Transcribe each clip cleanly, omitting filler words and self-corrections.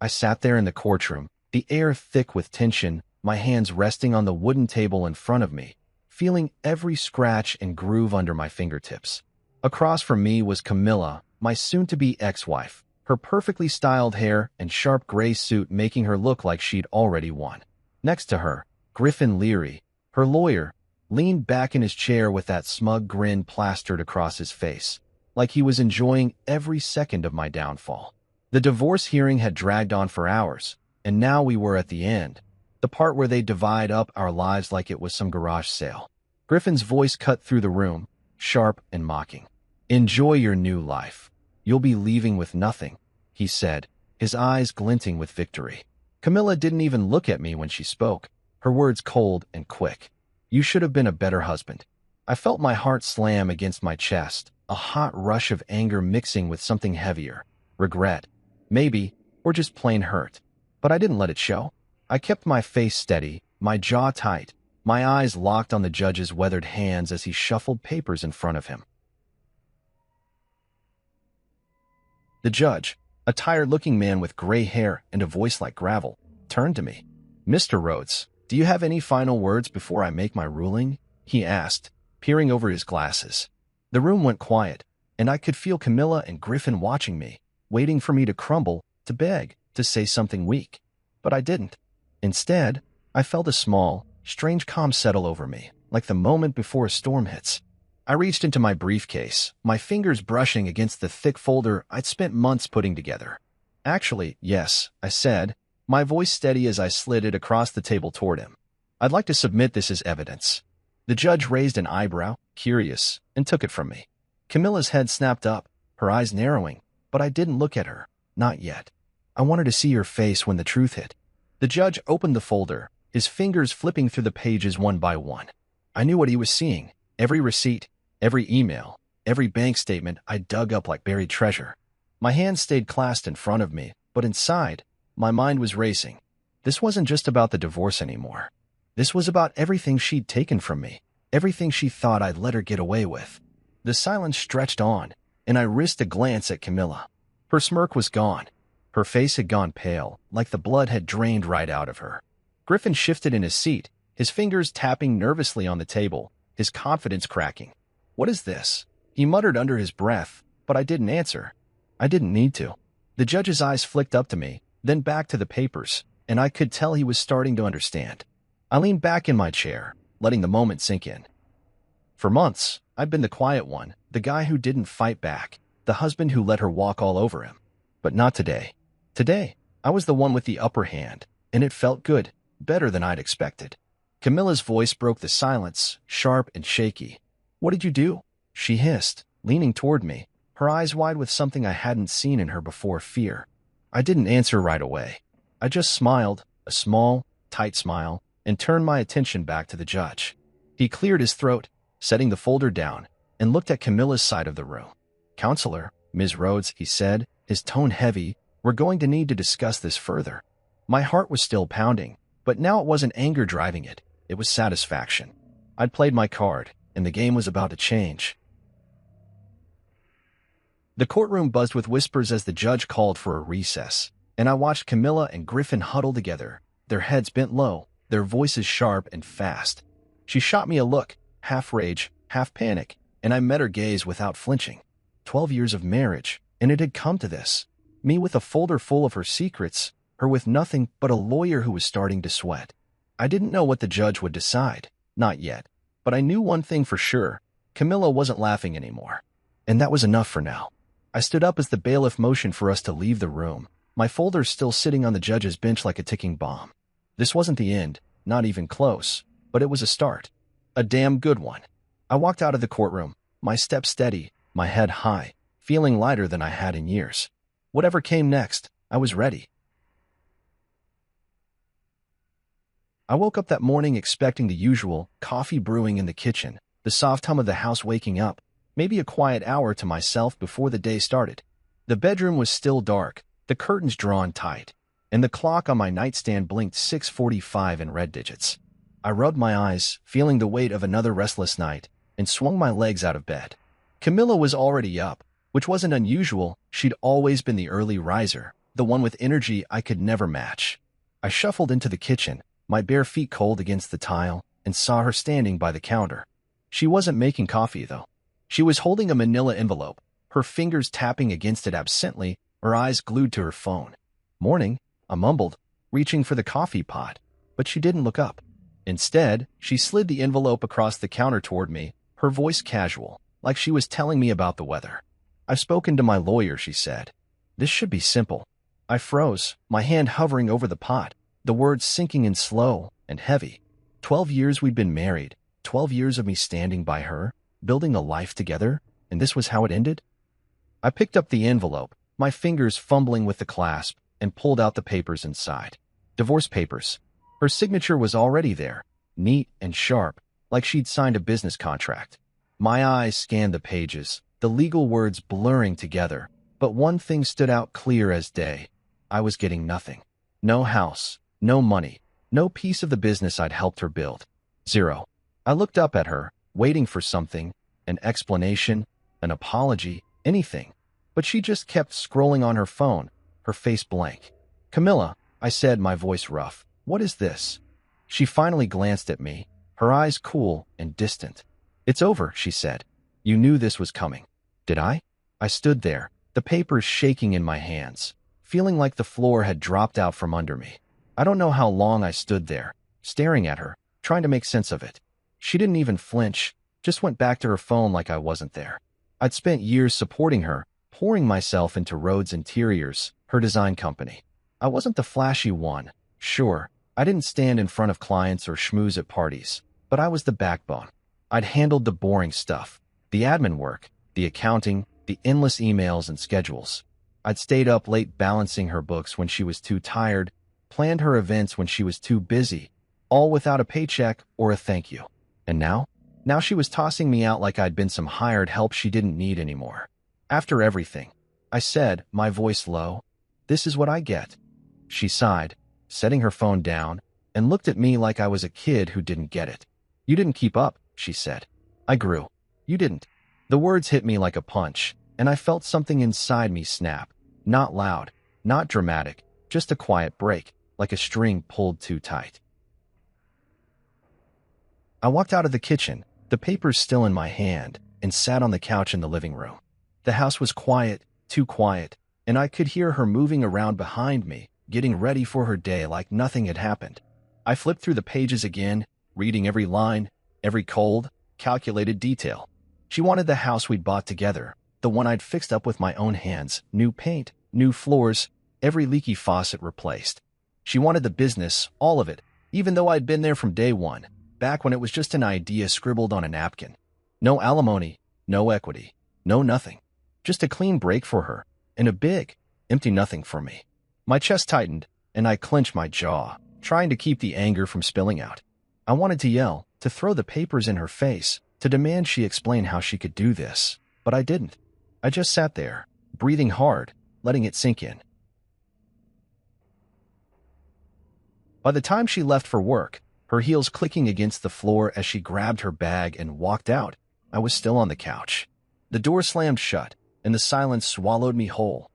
I sat there in the courtroom, the air thick with tension, my hands resting on the wooden table in front of me, feeling every scratch and groove under my fingertips. Across from me was Camilla, my soon-to-be ex-wife, her perfectly styled hair and sharp gray suit making her look like she'd already won. Next to her, Griffin Leary, her lawyer, leaned back in his chair with that smug grin plastered across his face, like he was enjoying every second of my downfall. The divorce hearing had dragged on for hours, and now we were at the end, the part where they divide up our lives like it was some garage sale. Griffin's voice cut through the room, sharp and mocking. "Enjoy your new life. You'll be leaving with nothing," he said, his eyes glinting with victory. Camilla didn't even look at me when she spoke, her words cold and quick. "You should have been a better husband." I felt my heart slam against my chest, a hot rush of anger mixing with something heavier. Regret, maybe, or just plain hurt. But I didn't let it show. I kept my face steady, my jaw tight, my eyes locked on the judge's weathered hands as he shuffled papers in front of him. The judge, a tired-looking man with gray hair and a voice like gravel, turned to me. "Mr. Rhodes, do you have any final words before I make my ruling?" he asked, peering over his glasses. The room went quiet, and I could feel Camilla and Griffin watching me, waiting for me to crumble, to beg, to say something weak. But I didn't. Instead, I felt a small, strange calm settle over me, like the moment before a storm hits. I reached into my briefcase, my fingers brushing against the thick folder I'd spent months putting together. "Actually, yes," I said, my voice steady as I slid it across the table toward him. "I'd like to submit this as evidence." The judge raised an eyebrow, curious, and took it from me. Camilla's head snapped up, her eyes narrowing, but I didn't look at her. Not yet. I wanted to see her face when the truth hit. The judge opened the folder, his fingers flipping through the pages one by one. I knew what he was seeing. Every receipt, every email, every bank statement I dug up like buried treasure. My hands stayed clasped in front of me, but inside, my mind was racing. This wasn't just about the divorce anymore. This was about everything she'd taken from me, everything she thought I'd let her get away with. The silence stretched on, and I risked a glance at Camilla. Her smirk was gone. Her face had gone pale, like the blood had drained right out of her. Griffin shifted in his seat, his fingers tapping nervously on the table, his confidence cracking. "What is this?" he muttered under his breath, but I didn't answer. I didn't need to. The judge's eyes flicked up to me, then back to the papers, and I could tell he was starting to understand. I leaned back in my chair, letting the moment sink in. For months, I'd been the quiet one, the guy who didn't fight back, the husband who let her walk all over him. But not today. Today, I was the one with the upper hand, and it felt good, better than I'd expected. Camilla's voice broke the silence, sharp and shaky. "What did you do?" she hissed, leaning toward me, her eyes wide with something I hadn't seen in her before, fear. I didn't answer right away. I just smiled, a small, tight smile, and turned my attention back to the judge. He cleared his throat, setting the folder down, and looked at Camilla's side of the room. "Counselor, Ms. Rhodes," he said, his tone heavy, "we're going to need to discuss this further." My heart was still pounding, but now it wasn't anger driving it. It was satisfaction. I'd played my card, and the game was about to change. The courtroom buzzed with whispers as the judge called for a recess, and I watched Camilla and Griffin huddle together, their heads bent low, their voices sharp and fast. She shot me a look, half rage, half panic, and I met her gaze without flinching. 12 years of marriage, and it had come to this. Me with a folder full of her secrets, her with nothing but a lawyer who was starting to sweat. I didn't know what the judge would decide, not yet, but I knew one thing for sure. Camilla wasn't laughing anymore. And that was enough for now. I stood up as the bailiff motioned for us to leave the room, my folder still sitting on the judge's bench like a ticking bomb. This wasn't the end, not even close, but it was a start. A damn good one. I walked out of the courtroom, my step steady, my head high, feeling lighter than I had in years. Whatever came next, I was ready. I woke up that morning expecting the usual, coffee brewing in the kitchen, the soft hum of the house waking up, maybe a quiet hour to myself before the day started. The bedroom was still dark, the curtains drawn tight, and the clock on my nightstand blinked 6:45 in red digits. I rubbed my eyes, feeling the weight of another restless night, and swung my legs out of bed. Camilla was already up, which wasn't unusual. She'd always been the early riser, the one with energy I could never match. I shuffled into the kitchen, my bare feet cold against the tile, and saw her standing by the counter. She wasn't making coffee, though. She was holding a manila envelope, her fingers tapping against it absently, her eyes glued to her phone. "Morning," I mumbled, reaching for the coffee pot, but she didn't look up. Instead, she slid the envelope across the counter toward me, her voice casual, like she was telling me about the weather. "I've spoken to my lawyer," she said. "This should be simple." I froze, my hand hovering over the pot, the words sinking in slow and heavy. 12 years we'd been married, 12 years of me standing by her, building a life together, and this was how it ended? I picked up the envelope, my fingers fumbling with the clasp, and pulled out the papers inside. Divorce papers. Her signature was already there, neat and sharp, like she'd signed a business contract. My eyes scanned the pages, the legal words blurring together, but one thing stood out clear as day. I was getting nothing. No house, no money, no piece of the business I'd helped her build. Zero. I looked up at her, waiting for something, an explanation, an apology, anything. But she just kept scrolling on her phone, her face blank. "Camilla," I said, my voice rough, "what is this?" She finally glanced at me, her eyes cool and distant. "It's over," she said. "You knew this was coming." Did I? I stood there, the papers shaking in my hands, feeling like the floor had dropped out from under me. I don't know how long I stood there, staring at her, trying to make sense of it. She didn't even flinch, just went back to her phone like I wasn't there. I'd spent years supporting her, pouring myself into Rhodes Interiors, her design company. I wasn't the flashy one, sure. I didn't stand in front of clients or schmooze at parties, but I was the backbone. I'd handled the boring stuff, the admin work, the accounting, the endless emails and schedules. I'd stayed up late balancing her books when she was too tired, planned her events when she was too busy, all without a paycheck or a thank you. And now? Now she was tossing me out like I'd been some hired help she didn't need anymore. "After everything," I said, my voice low, "this is what I get." She sighed, setting her phone down, and looked at me like I was a kid who didn't get it. "You didn't keep up," she said. "I grew. You didn't." The words hit me like a punch, and I felt something inside me snap. Not loud, not dramatic, just a quiet break, like a string pulled too tight. I walked out of the kitchen, the papers still in my hand, and sat on the couch in the living room. The house was quiet, too quiet, and I could hear her moving around behind me, getting ready for her day like nothing had happened. I flipped through the pages again, reading every line, every cold, calculated detail. She wanted the house we'd bought together, the one I'd fixed up with my own hands, new paint, new floors, every leaky faucet replaced. She wanted the business, all of it, even though I'd been there from day one, back when it was just an idea scribbled on a napkin. No alimony, no equity, no nothing. Just a clean break for her, and a big, empty nothing for me. My chest tightened, and I clenched my jaw, trying to keep the anger from spilling out. I wanted to yell, to throw the papers in her face, to demand she explain how she could do this, but I didn't. I just sat there, breathing hard, letting it sink in. By the time she left for work, her heels clicking against the floor as she grabbed her bag and walked out, I was still on the couch. The door slammed shut, and the silence swallowed me whole.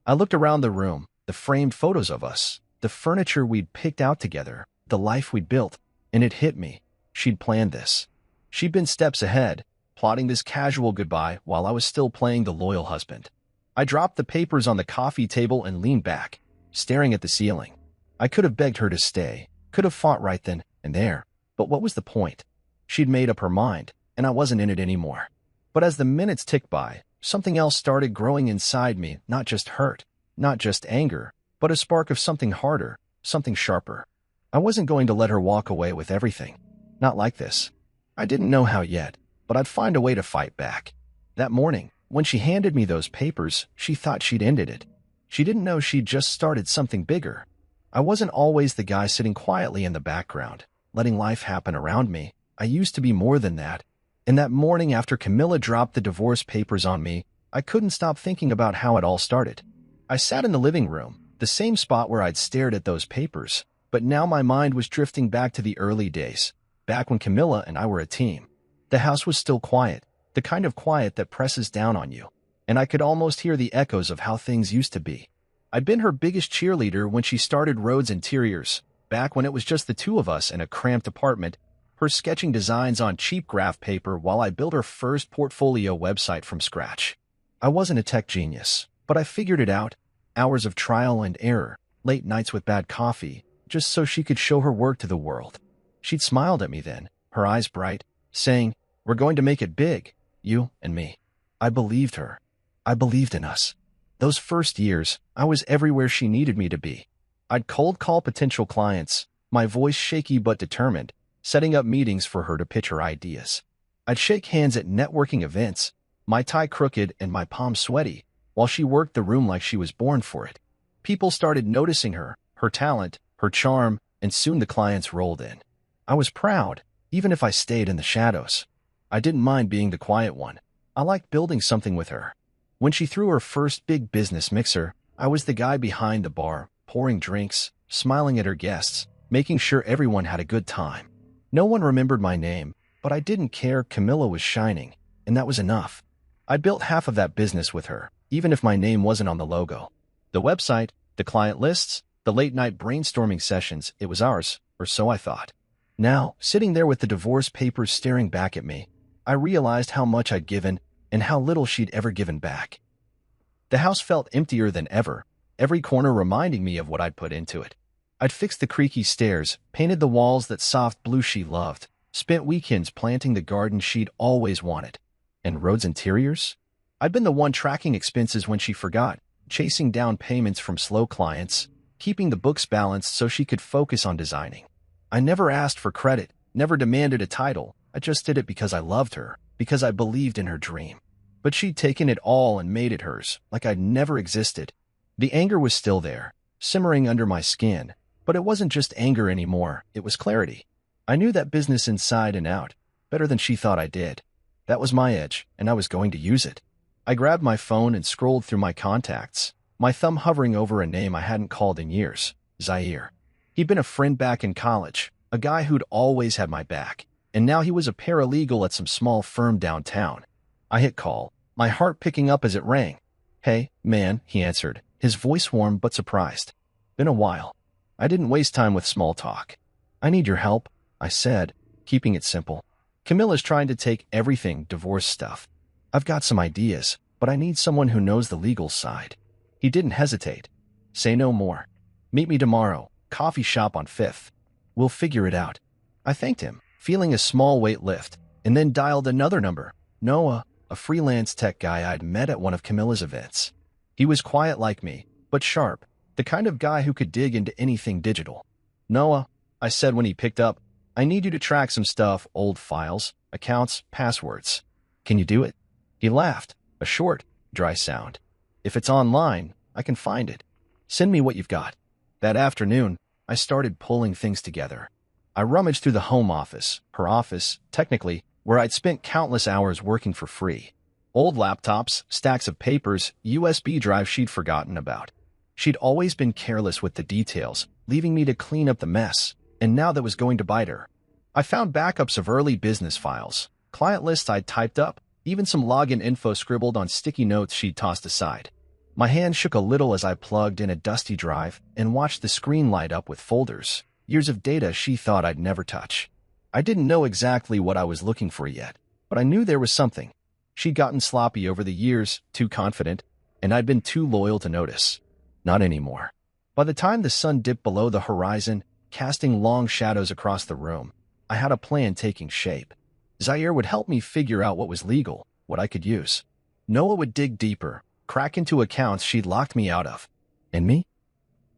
I looked around the room, the framed photos of us, the furniture we'd picked out together, the life we'd built, and it hit me. She'd planned this. She'd been steps ahead, plotting this casual goodbye while I was still playing the loyal husband. I dropped the papers on the coffee table and leaned back, staring at the ceiling. I could have begged her to stay, could have fought right then and there, but what was the point? She'd made up her mind, and I wasn't in it anymore. But as the minutes ticked by, something else started growing inside me, not just hurt, not just anger, but a spark of something harder, something sharper. I wasn't going to let her walk away with everything. Not like this. I didn't know how yet, but I'd find a way to fight back. That morning, when she handed me those papers, she thought she'd ended it. She didn't know she'd just started something bigger. I wasn't always the guy sitting quietly in the background, letting life happen around me. I used to be more than that. And that morning after Camilla dropped the divorce papers on me, I couldn't stop thinking about how it all started. I sat in the living room, the same spot where I'd stared at those papers, but now my mind was drifting back to the early days, back when Camilla and I were a team. The house was still quiet, the kind of quiet that presses down on you, and I could almost hear the echoes of how things used to be. I'd been her biggest cheerleader when she started Rhodes Interiors, back when it was just the two of us in a cramped apartment, her sketching designs on cheap graph paper while I built her first portfolio website from scratch. I wasn't a tech genius, but I figured it out. Hours of trial and error, late nights with bad coffee, just so she could show her work to the world. She'd smiled at me then, her eyes bright, saying, "We're going to make it big, you and me." I believed her. I believed in us. Those first years, I was everywhere she needed me to be. I'd cold call potential clients, my voice shaky but determined, setting up meetings for her to pitch her ideas. I'd shake hands at networking events, my tie crooked and my palms sweaty, while she worked the room like she was born for it. People started noticing her talent, her charm, and soon the clients rolled in. I was proud, even if I stayed in the shadows. I didn't mind being the quiet one. I liked building something with her. When she threw her first big business mixer, I was the guy behind the bar, pouring drinks, smiling at her guests, making sure everyone had a good time. No one remembered my name, but I didn't care. Camilla was shining, and that was enough. I built half of that business with her, even if my name wasn't on the logo. The website, the client lists, the late-night brainstorming sessions, it was ours, or so I thought. Now, sitting there with the divorce papers staring back at me, I realized how much I'd given and how little she'd ever given back. The house felt emptier than ever, every corner reminding me of what I'd put into it. I'd fixed the creaky stairs, painted the walls that soft blue she loved, spent weekends planting the garden she'd always wanted. And Rhodes Interiors? I'd been the one tracking expenses when she forgot, chasing down payments from slow clients, keeping the books balanced so she could focus on designing. I never asked for credit, never demanded a title. I just did it because I loved her, because I believed in her dream. But she'd taken it all and made it hers, like I'd never existed. The anger was still there, simmering under my skin, but it wasn't just anger anymore, it was clarity. I knew that business inside and out, better than she thought I did. That was my edge, and I was going to use it. I grabbed my phone and scrolled through my contacts, my thumb hovering over a name I hadn't called in years, Zaire. He'd been a friend back in college, a guy who'd always had my back, and now he was a paralegal at some small firm downtown. I hit call, my heart picking up as it rang. "Hey, man," he answered, his voice warm but surprised. "Been a while." I didn't waste time with small talk. "I need your help," I said, keeping it simple. "Camilla's trying to take everything, divorce stuff. I've got some ideas, but I need someone who knows the legal side." He didn't hesitate. "Say no more. Meet me tomorrow, coffee shop on 5th. We'll figure it out." I thanked him, feeling a small weight lift, and then dialed another number. Noah, a freelance tech guy I'd met at one of Camilla's events. He was quiet like me, but sharp, the kind of guy who could dig into anything digital. "Noah," I said when he picked up, "I need you to track some stuff, old files, accounts, passwords. Can you do it?" He laughed, a short, dry sound. "If it's online, I can find it. Send me what you've got." That afternoon, I started pulling things together. I rummaged through the home office, her office, technically, where I'd spent countless hours working for free. Old laptops, stacks of papers, USB drives she'd forgotten about. She'd always been careless with the details, leaving me to clean up the mess, and now that was going to bite her. I found backups of early business files, client lists I'd typed up, even some login info scribbled on sticky notes she'd tossed aside. My hand shook a little as I plugged in a dusty drive and watched the screen light up with folders, years of data she thought I'd never touch. I didn't know exactly what I was looking for yet, but I knew there was something. She'd gotten sloppy over the years, too confident, and I'd been too loyal to notice. Not anymore. By the time the sun dipped below the horizon, casting long shadows across the room, I had a plan taking shape. Zaire would help me figure out what was legal, what I could use. Noah would dig deeper, crack into accounts she'd locked me out of. And me?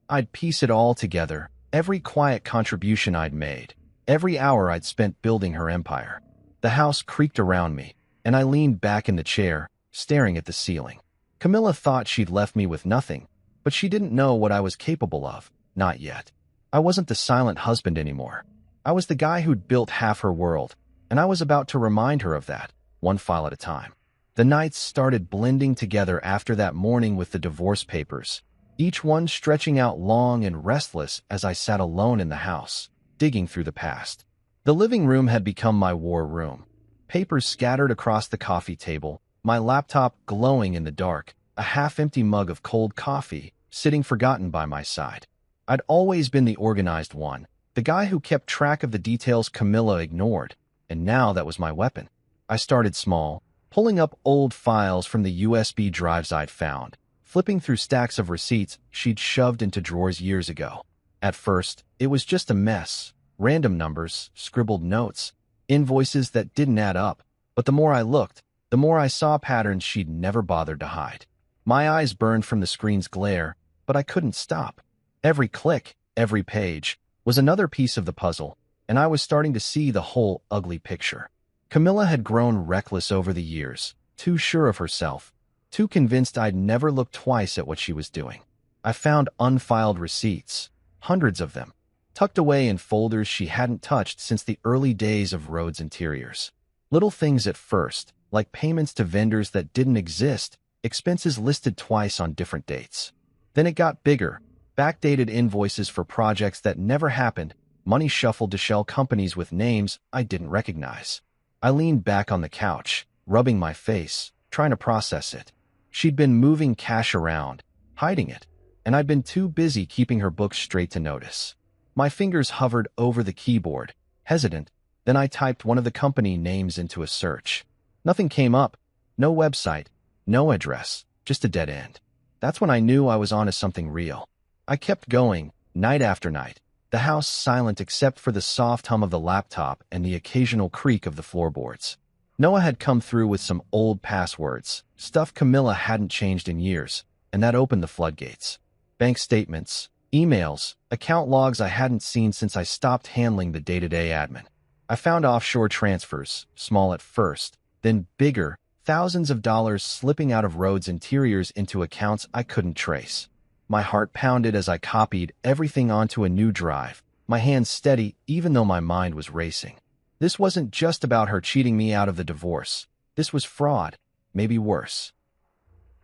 I'd piece it all together, every quiet contribution I'd made, every hour I'd spent building her empire. The house creaked around me, and I leaned back in the chair, staring at the ceiling. Camilla thought she'd left me with nothing, but she didn't know what I was capable of, not yet. I wasn't the silent husband anymore. I was the guy who'd built half her world, and I was about to remind her of that, one file at a time. The nights started blending together after that morning with the divorce papers, each one stretching out long and restless as I sat alone in the house, digging through the past. The living room had become my war room. Papers scattered across the coffee table, my laptop glowing in the dark, a half-empty mug of cold coffee, sitting forgotten by my side. I'd always been the organized one, the guy who kept track of the details Camilla ignored, and now that was my weapon. I started small, pulling up old files from the USB drives I'd found, flipping through stacks of receipts she'd shoved into drawers years ago. At first, it was just a mess. Random numbers, scribbled notes, invoices that didn't add up. But the more I looked, the more I saw patterns she'd never bothered to hide. My eyes burned from the screen's glare, but I couldn't stop. Every click, every page, was another piece of the puzzle, and I was starting to see the whole ugly picture. Camilla had grown reckless over the years, too sure of herself, too convinced I'd never look twice at what she was doing. I found unfiled receipts, hundreds of them, tucked away in folders she hadn't touched since the early days of Rhodes Interiors. Little things at first, like payments to vendors that didn't exist, expenses listed twice on different dates. Then it got bigger, backdated invoices for projects that never happened, money shuffled to shell companies with names I didn't recognize. I leaned back on the couch, rubbing my face, trying to process it. She'd been moving cash around, hiding it, and I'd been too busy keeping her books straight to notice. My fingers hovered over the keyboard, hesitant. Then I typed one of the company names into a search. Nothing came up. No website, no address, just a dead end. That's when I knew I was onto something real. I kept going, night after night, the house silent except for the soft hum of the laptop and the occasional creak of the floorboards. Noah had come through with some old passwords, stuff Camilla hadn't changed in years, and that opened the floodgates. Bank statements, emails, account logs I hadn't seen since I stopped handling the day-to-day admin. I found offshore transfers, small at first, then bigger, thousands of dollars slipping out of Rhodes Interiors into accounts I couldn't trace. My heart pounded as I copied everything onto a new drive, my hands steady even though my mind was racing. This wasn't just about her cheating me out of the divorce. This was fraud, maybe worse.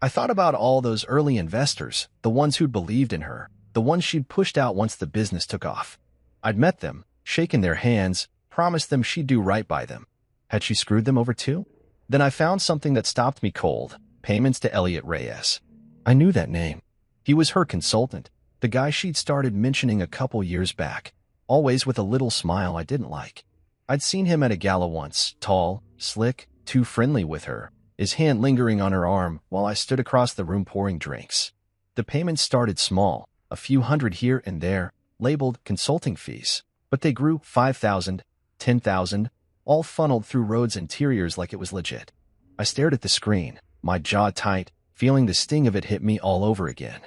I thought about all those early investors, the ones who'd believed in her, the ones she'd pushed out once the business took off. I'd met them, shaken their hands, promised them she'd do right by them. Had she screwed them over too? Then I found something that stopped me cold. Payments to Elliot Reyes. I knew that name. He was her consultant, the guy she'd started mentioning a couple years back, always with a little smile I didn't like. I'd seen him at a gala once, tall, slick, too friendly with her, his hand lingering on her arm while I stood across the room pouring drinks. The payments started small, a few hundred here and there, labeled consulting fees, but they grew 5,000, 10,000, all funneled through Rhodes Interiors like it was legit. I stared at the screen, my jaw tight, feeling the sting of it hit me all over again.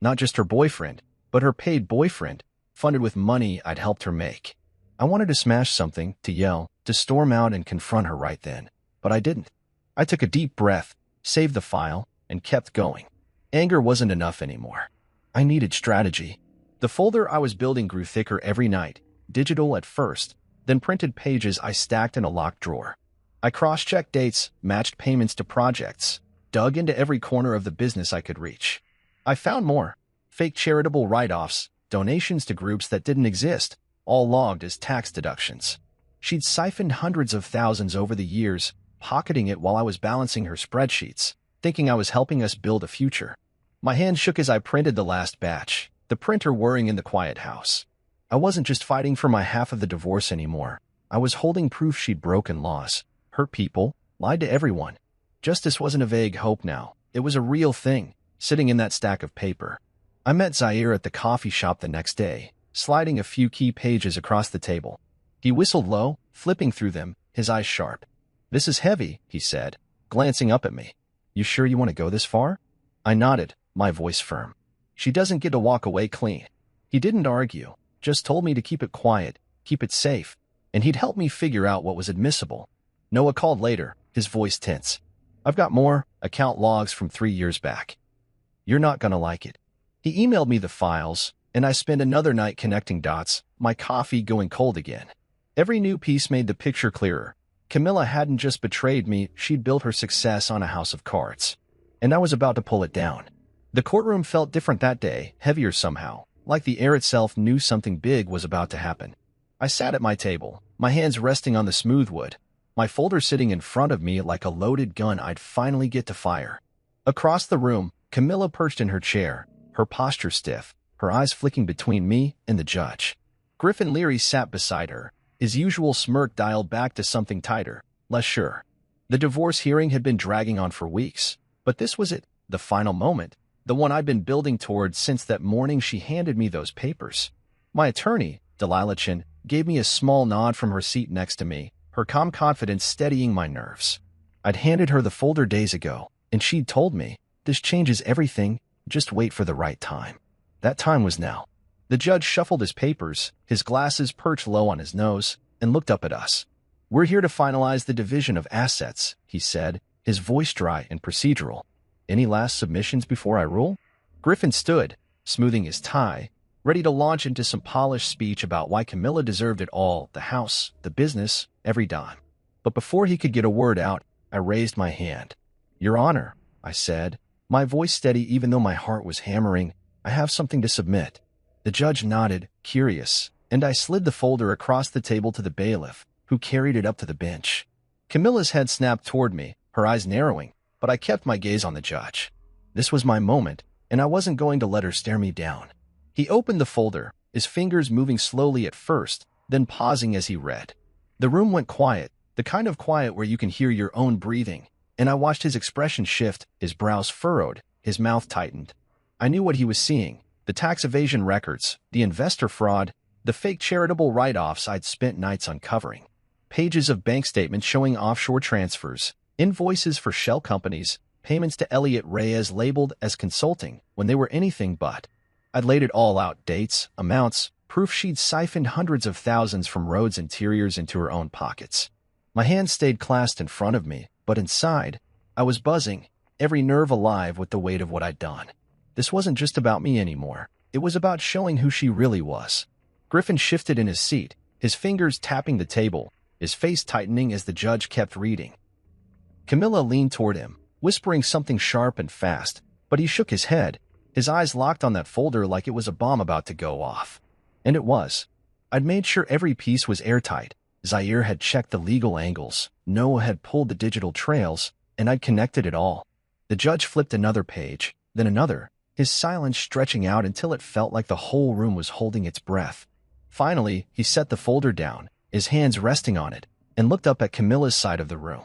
Not just her boyfriend, but her paid boyfriend, funded with money I'd helped her make. I wanted to smash something, to yell, to storm out and confront her right then, but I didn't. I took a deep breath, saved the file, and kept going. Anger wasn't enough anymore. I needed strategy. The folder I was building grew thicker every night, digital at first, then printed pages I stacked in a locked drawer. I cross-checked dates, matched payments to projects, dug into every corner of the business I could reach. I found more. Fake charitable write-offs, donations to groups that didn't exist, all logged as tax deductions. She'd siphoned hundreds of thousands over the years, pocketing it while I was balancing her spreadsheets, thinking I was helping us build a future. My hand shook as I printed the last batch, the printer whirring in the quiet house. I wasn't just fighting for my half of the divorce anymore. I was holding proof she'd broken laws, hurt people, lied to everyone. Justice wasn't a vague hope now. It was a real thing, sitting in that stack of paper. I met Zaire at the coffee shop the next day, sliding a few key pages across the table. He whistled low, flipping through them, his eyes sharp. "This is heavy," he said, glancing up at me. "You sure you want to go this far?" I nodded, my voice firm. "She doesn't get to walk away clean." He didn't argue, just told me to keep it quiet, keep it safe, and he'd help me figure out what was admissible. Noah called later, his voice tense. "I've got more account logs from 3 years back. You're not gonna like it." He emailed me the files, and I spent another night connecting dots, my coffee going cold again. Every new piece made the picture clearer. Camilla hadn't just betrayed me, she'd built her success on a house of cards. And I was about to pull it down. The courtroom felt different that day, heavier somehow, like the air itself knew something big was about to happen. I sat at my table, my hands resting on the smooth wood, my folder sitting in front of me like a loaded gun I'd finally get to fire. Across the room, Camilla perched in her chair, her posture stiff, her eyes flicking between me and the judge. Griffin Leary sat beside her, his usual smirk dialed back to something tighter, less sure. The divorce hearing had been dragging on for weeks, but this was it, the final moment, the one I'd been building towards since that morning she handed me those papers. My attorney, Delilah Chin, gave me a small nod from her seat next to me, her calm confidence steadying my nerves. I'd handed her the folder days ago, and she'd told me, "This changes everything, just wait for the right time." That time was now. The judge shuffled his papers, his glasses perched low on his nose, and looked up at us. "We're here to finalize the division of assets," he said, his voice dry and procedural. "Any last submissions before I rule?" Griffin stood, smoothing his tie, ready to launch into some polished speech about why Camilla deserved it all, the house, the business, every dime. But before he could get a word out, I raised my hand. "Your Honor," I said, my voice steady even though my heart was hammering, "I have something to submit." The judge nodded, curious, and I slid the folder across the table to the bailiff, who carried it up to the bench. Camilla's head snapped toward me, her eyes narrowing, but I kept my gaze on the judge. This was my moment, and I wasn't going to let her stare me down. He opened the folder, his fingers moving slowly at first, then pausing as he read. The room went quiet, the kind of quiet where you can hear your own breathing, and I watched his expression shift, his brows furrowed, his mouth tightened. I knew what he was seeing, the tax evasion records, the investor fraud, the fake charitable write-offs I'd spent nights uncovering. Pages of bank statements showing offshore transfers, invoices for shell companies, payments to Elliot Reyes labeled as consulting when they were anything but. I'd laid it all out, dates, amounts, proof she'd siphoned hundreds of thousands from Rhodes Interiors into her own pockets. My hands stayed clasped in front of me, but inside, I was buzzing, every nerve alive with the weight of what I'd done. This wasn't just about me anymore. It was about showing who she really was. Griffin shifted in his seat, his fingers tapping the table, his face tightening as the judge kept reading. Camilla leaned toward him, whispering something sharp and fast, but he shook his head, his eyes locked on that folder like it was a bomb about to go off. And it was. I'd made sure every piece was airtight. Zaire had checked the legal angles, Noah had pulled the digital trails, and I'd connected it all. The judge flipped another page, then another, his silence stretching out until it felt like the whole room was holding its breath. Finally, he set the folder down, his hands resting on it, and looked up at Camilla's side of the room.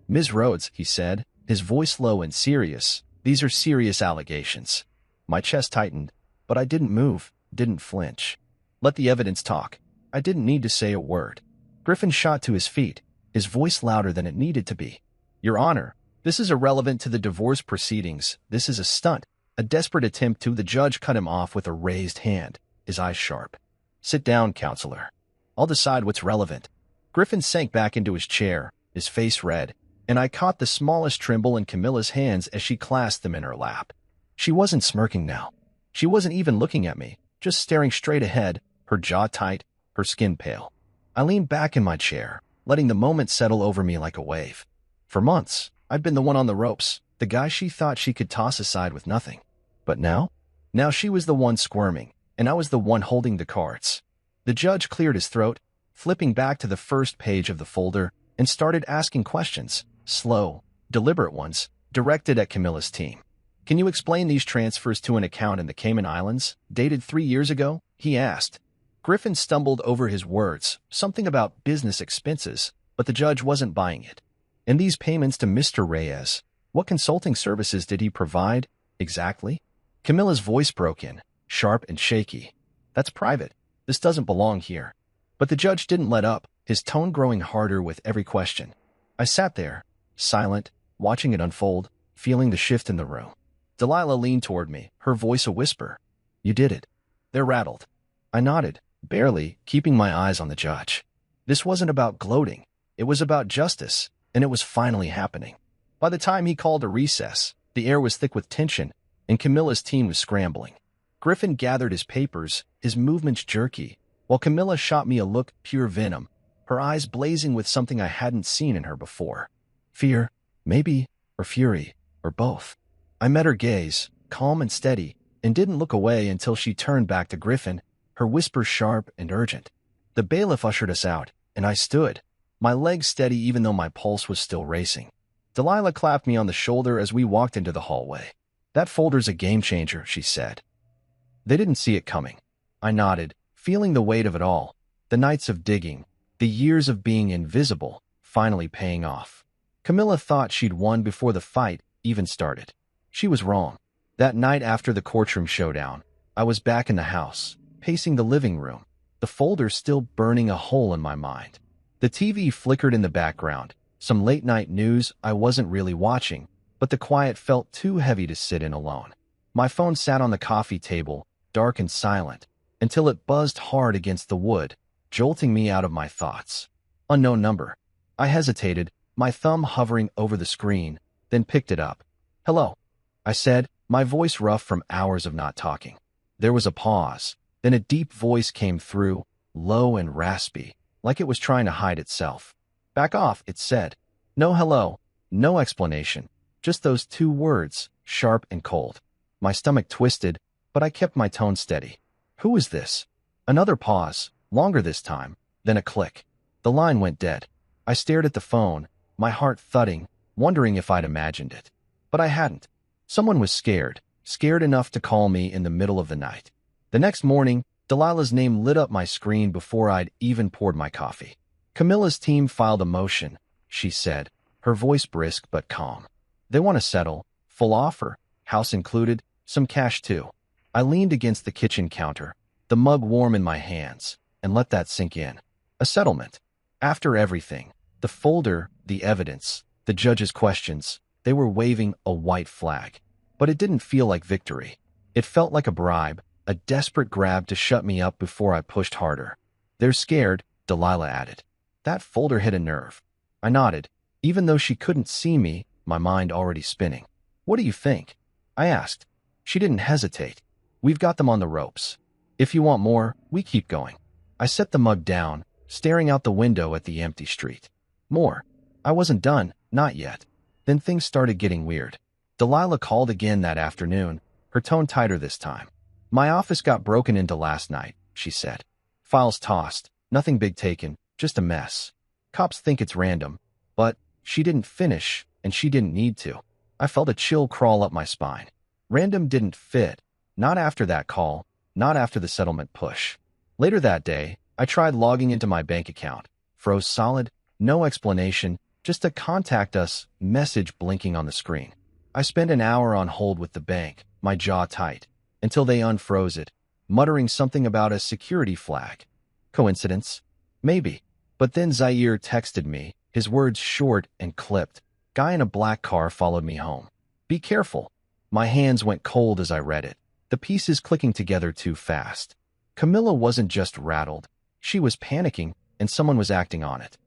"Ms. Rhodes," he said, his voice low and serious, "these are serious allegations." My chest tightened, but I didn't move, didn't flinch. Let the evidence talk. I didn't need to say a word. Griffin shot to his feet, his voice louder than it needed to be. "Your Honor, this is irrelevant to the divorce proceedings. This is a stunt, a desperate attempt to—" The judge cut him off with a raised hand, his eyes sharp. "Sit down, counselor. I'll decide what's relevant." Griffin sank back into his chair, his face red, and I caught the smallest tremble in Camilla's hands as she clasped them in her lap. She wasn't smirking now. She wasn't even looking at me, just staring straight ahead, her jaw tight, her skin pale. I leaned back in my chair, letting the moment settle over me like a wave. For months, I'd been the one on the ropes, the guy she thought she could toss aside with nothing. But now? Now she was the one squirming, and I was the one holding the cards. The judge cleared his throat, flipping back to the first page of the folder, and started asking questions, slow, deliberate ones, directed at Camilla's team. "Can you explain these transfers to an account in the Cayman Islands, dated 3 years ago?" he asked. Griffin stumbled over his words, something about business expenses, but the judge wasn't buying it. "And these payments to Mr. Reyes, what consulting services did he provide, exactly?" Camilla's voice broke in, sharp and shaky. "That's private. This doesn't belong here." But the judge didn't let up, his tone growing harder with every question. I sat there, silent, watching it unfold, feeling the shift in the room. Delilah leaned toward me, her voice a whisper. "You did it." They're rattled. I nodded, barely, keeping my eyes on the judge. This wasn't about gloating. It was about justice, and it was finally happening. By the time he called a recess, the air was thick with tension, and Camilla's team was scrambling. Griffin gathered his papers, his movements jerky, while Camilla shot me a look pure venom, her eyes blazing with something I hadn't seen in her before. Fear, maybe, or fury, or both. I met her gaze, calm and steady, and didn't look away until she turned back to Griffin, her whisper sharp and urgent. The bailiff ushered us out, and I stood, my legs steady even though my pulse was still racing. Delilah clapped me on the shoulder as we walked into the hallway. "That folder's a game changer," she said. They didn't see it coming. I nodded, feeling the weight of it all. The nights of digging, the years of being invisible, finally paying off. Camilla thought she'd won before the fight even started. She was wrong. That night after the courtroom showdown, I was back in the house, pacing the living room, the folder still burning a hole in my mind. The TV flickered in the background, some late-night news I wasn't really watching, but the quiet felt too heavy to sit in alone. My phone sat on the coffee table, dark and silent, until it buzzed hard against the wood, jolting me out of my thoughts. Unknown number. I hesitated, my thumb hovering over the screen, then picked it up. "Hello," I said, my voice rough from hours of not talking. There was a pause. Then a deep voice came through, low and raspy, like it was trying to hide itself. "Back off," it said. No hello, no explanation, just those two words, sharp and cold. My stomach twisted, but I kept my tone steady. "Who is this?" Another pause, longer this time, then a click. The line went dead. I stared at the phone, my heart thudding, wondering if I'd imagined it. But I hadn't. Someone was scared enough to call me in the middle of the night. The next morning, Delilah's name lit up my screen before I'd even poured my coffee. "Camilla's team filed a motion," she said, her voice brisk but calm. "They want to settle, full offer, house included, some cash too." I leaned against the kitchen counter, the mug warm in my hands, and let that sink in. A settlement. After everything, the folder, the evidence, the judge's questions, they were waving a white flag. But it didn't feel like victory. It felt like a bribe, a desperate grab to shut me up before I pushed harder. "They're scared," Delilah added. That folder hit a nerve. I nodded, even though she couldn't see me, my mind already spinning. "What do you think?" I asked. She didn't hesitate. "We've got them on the ropes. If you want more, we keep going." I set the mug down, staring out the window at the empty street. More. I wasn't done, not yet. Then things started getting weird. Delilah called again that afternoon, her tone tighter this time. "My office got broken into last night," she said. "Files tossed, nothing big taken, just a mess. Cops think it's random." But she didn't finish, and she didn't need to. I felt a chill crawl up my spine. Random didn't fit. Not after that call, not after the settlement push. Later that day, I tried logging into my bank account. Froze solid, no explanation, just a "contact us" message blinking on the screen. I spent an hour on hold with the bank, my jaw tight, until they unfroze it, muttering something about a security flag. Coincidence? Maybe. But then Zaire texted me, his words short and clipped. "Guy in a black car followed me home. Be careful." My hands went cold as I read it, the pieces clicking together too fast. Camilla wasn't just rattled. She was panicking, and someone was acting on it.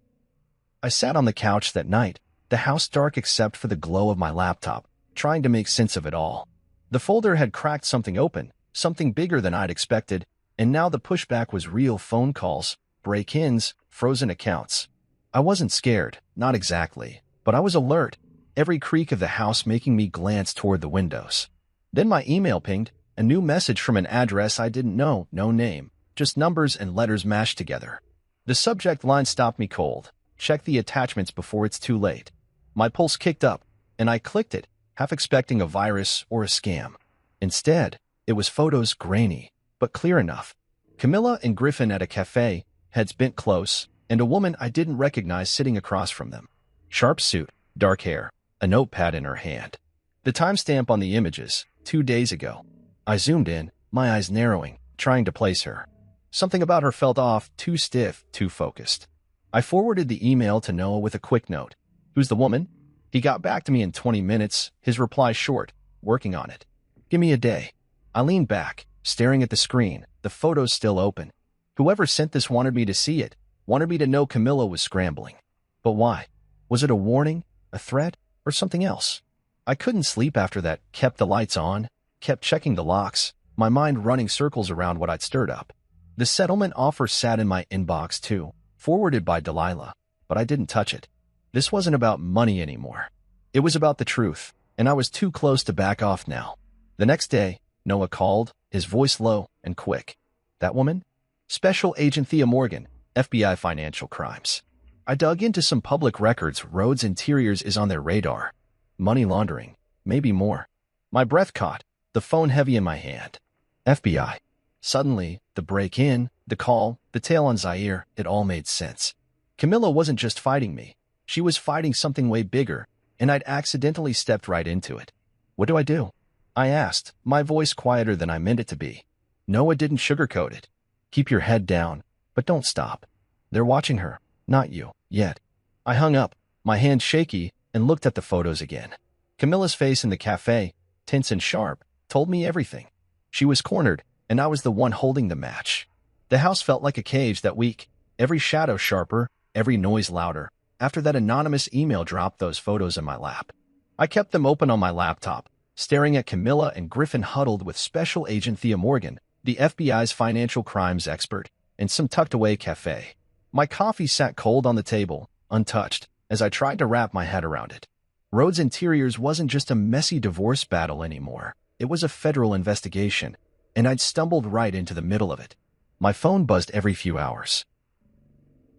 I sat on the couch that night, the house dark except for the glow of my laptop, trying to make sense of it all. The folder had cracked something open, something bigger than I'd expected, and now the pushback was real: phone calls, break-ins, frozen accounts. I wasn't scared, not exactly, but I was alert, every creak of the house making me glance toward the windows. Then my email pinged, a new message from an address I didn't know, no name, just numbers and letters mashed together. The subject line stopped me cold. "Check the attachments before it's too late." My pulse kicked up, and I clicked it, half expecting a virus or a scam. Instead, it was photos, grainy, but clear enough. Camilla and Griffin at a cafe, heads bent close, and a woman I didn't recognize sitting across from them. Sharp suit, dark hair, a notepad in her hand. The timestamp on the images, 2 days ago. I zoomed in, my eyes narrowing, trying to place her. Something about her felt off, too stiff, too focused. I forwarded the email to Noah with a quick note. "Who's the woman?" He got back to me in 20 minutes, his reply short, "Working on it. Give me a day." I leaned back, staring at the screen, the photos still open. Whoever sent this wanted me to see it, wanted me to know Camilla was scrambling. But why? Was it a warning, a threat, or something else? I couldn't sleep after that, kept the lights on, kept checking the locks, my mind running circles around what I'd stirred up. The settlement offer sat in my inbox too, forwarded by Delilah, but I didn't touch it. This wasn't about money anymore. It was about the truth, and I was too close to back off now. The next day, Noah called, his voice low and quick. "That woman?" "Special Agent Thea Morgan, FBI Financial Crimes." I dug into some public records. Rhodes Interiors is on their radar. Money laundering, maybe more. My breath caught, the phone heavy in my hand. FBI. Suddenly, the break-in, the call, the tale on Zaire, it all made sense. Camilla wasn't just fighting me. She was fighting something way bigger, and I'd accidentally stepped right into it. What do I do? I asked, my voice quieter than I meant it to be. Noah didn't sugarcoat it. Keep your head down, but don't stop. They're watching her, not you, yet. I hung up, my hand shaky, and looked at the photos again. Camilla's face in the cafe, tense and sharp, told me everything. She was cornered, and I was the one holding the match. The house felt like a cage that week, every shadow sharper, every noise louder. After that anonymous email dropped those photos in my lap, I kept them open on my laptop, staring at Camilla and Griffin huddled with Special Agent Thea Morgan, the FBI's financial crimes expert, in some tucked-away cafe. My coffee sat cold on the table, untouched, as I tried to wrap my head around it. Rhodes Interiors wasn't just a messy divorce battle anymore. It was a federal investigation, and I'd stumbled right into the middle of it. My phone buzzed every few hours.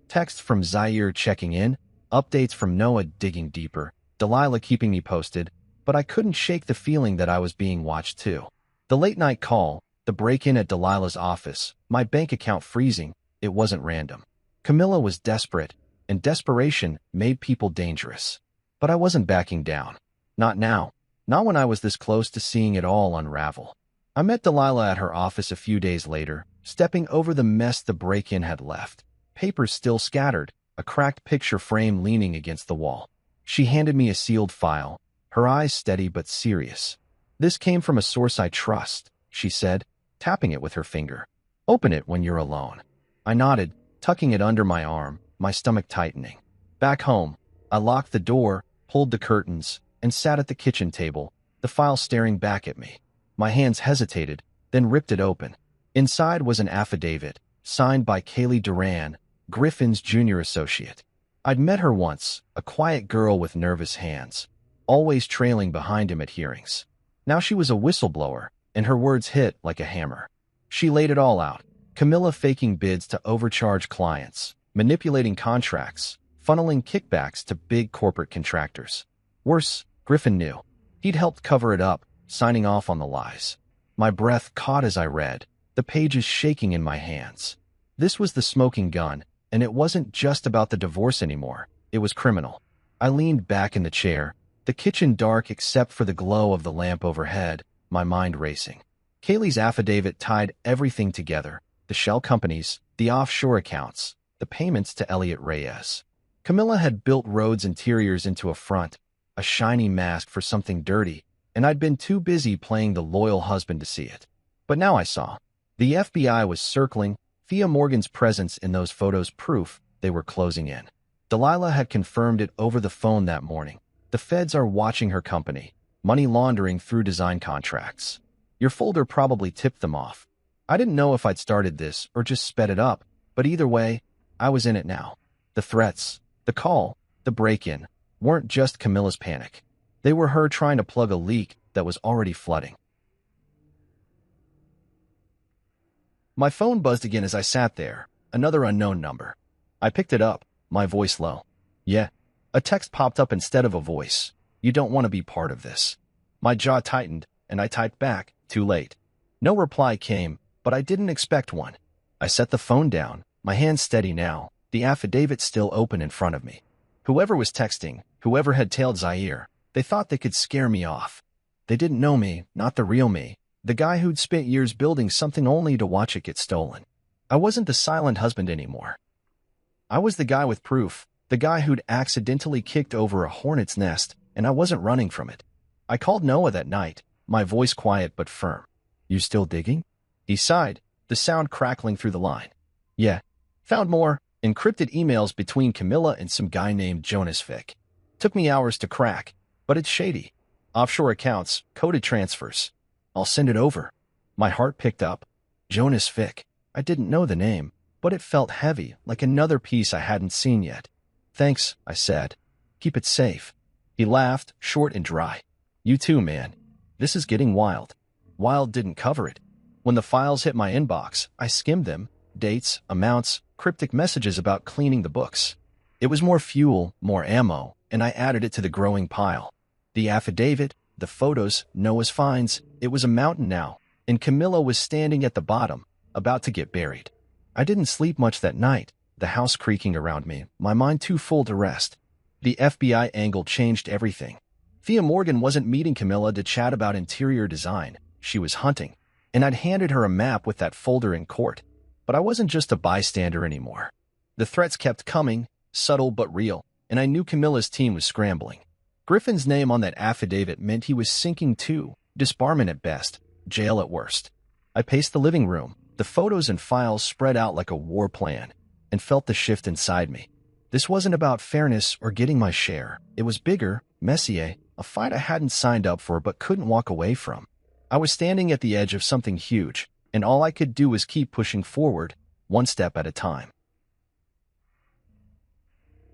Texts from Zaire checking in, updates from Noah digging deeper, Delilah keeping me posted, but I couldn't shake the feeling that I was being watched too. The late-night call, the break-in at Delilah's office, my bank account freezing, it wasn't random. Camilla was desperate, and desperation made people dangerous. But I wasn't backing down. Not now. Not when I was this close to seeing it all unravel. I met Delilah at her office a few days later, stepping over the mess the break-in had left. Papers still scattered, a cracked picture frame leaning against the wall. She handed me a sealed file, her eyes steady but serious. "This came from a source I trust," she said, tapping it with her finger. "Open it when you're alone." I nodded, tucking it under my arm, my stomach tightening. Back home, I locked the door, pulled the curtains, and sat at the kitchen table, the file staring back at me. My hands hesitated, then ripped it open. Inside was an affidavit, signed by Kaylee Duran, Griffin's junior associate. I'd met her once, a quiet girl with nervous hands, always trailing behind him at hearings. Now she was a whistleblower, and her words hit like a hammer. She laid it all out. Camilla faking bids to overcharge clients, manipulating contracts, funneling kickbacks to big corporate contractors. Worse, Griffin knew. He'd helped cover it up, signing off on the lies. My breath caught as I read, the pages shaking in my hands. This was the smoking gun, and it wasn't just about the divorce anymore. It was criminal. I leaned back in the chair, the kitchen dark except for the glow of the lamp overhead, my mind racing. Kaylee's affidavit tied everything together, the shell companies, the offshore accounts, the payments to Elliot Reyes. Camilla had built Rhodes Interiors into a front, a shiny mask for something dirty, and I'd been too busy playing the loyal husband to see it. But now I saw. The FBI was circling, Thea Morgan's presence in those photos proof they were closing in. Delilah had confirmed it over the phone that morning. The feds are watching her company, money laundering through design contracts. Your folder probably tipped them off. I didn't know if I'd started this or just sped it up, but either way, I was in it now. The threats, the call, the break-in, weren't just Camilla's panic. They were her trying to plug a leak that was already flooding. My phone buzzed again as I sat there, another unknown number. I picked it up, my voice low. "Yeah." A text popped up instead of a voice. "You don't want to be part of this." My jaw tightened, and I typed back, "Too late." No reply came, but I didn't expect one. I set the phone down, my hands steady now, the affidavit still open in front of me. Whoever was texting, whoever had tailed Zaire, they thought they could scare me off. They didn't know me, not the real me, the guy who'd spent years building something only to watch it get stolen. I wasn't the silent husband anymore. I was the guy with proof, the guy who'd accidentally kicked over a hornet's nest, and I wasn't running from it. I called Noah that night, my voice quiet but firm. "You still digging?" He sighed, the sound crackling through the line. "Yeah. Found more encrypted emails between Camilla and some guy named Jonas Fick. Took me hours to crack, but it's shady. Offshore accounts, coded transfers. I'll send it over." My heart picked up. Jonas Fick. I didn't know the name, but it felt heavy, like another piece I hadn't seen yet. "Thanks," I said. "Keep it safe." He laughed, short and dry. "You too, man. This is getting wild." Wild didn't cover it. When the files hit my inbox, I skimmed them, dates, amounts, cryptic messages about cleaning the books. It was more fuel, more ammo, and I added it to the growing pile. The affidavit, the photos, Noah's finds, it was a mountain now, and Camilla was standing at the bottom, about to get buried. I didn't sleep much that night, the house creaking around me, my mind too full to rest. The FBI angle changed everything. Thea Morgan wasn't meeting Camilla to chat about interior design. She was hunting, and I'd handed her a map with that folder in court. But I wasn't just a bystander anymore. The threats kept coming, subtle but real, and I knew Camilla's team was scrambling. Griffin's name on that affidavit meant he was sinking too, disbarment at best, jail at worst. I paced the living room, the photos and files spread out like a war plan, and felt the shift inside me. This wasn't about fairness or getting my share. It was bigger, messier, a fight I hadn't signed up for but couldn't walk away from. I was standing at the edge of something huge, and all I could do was keep pushing forward, one step at a time.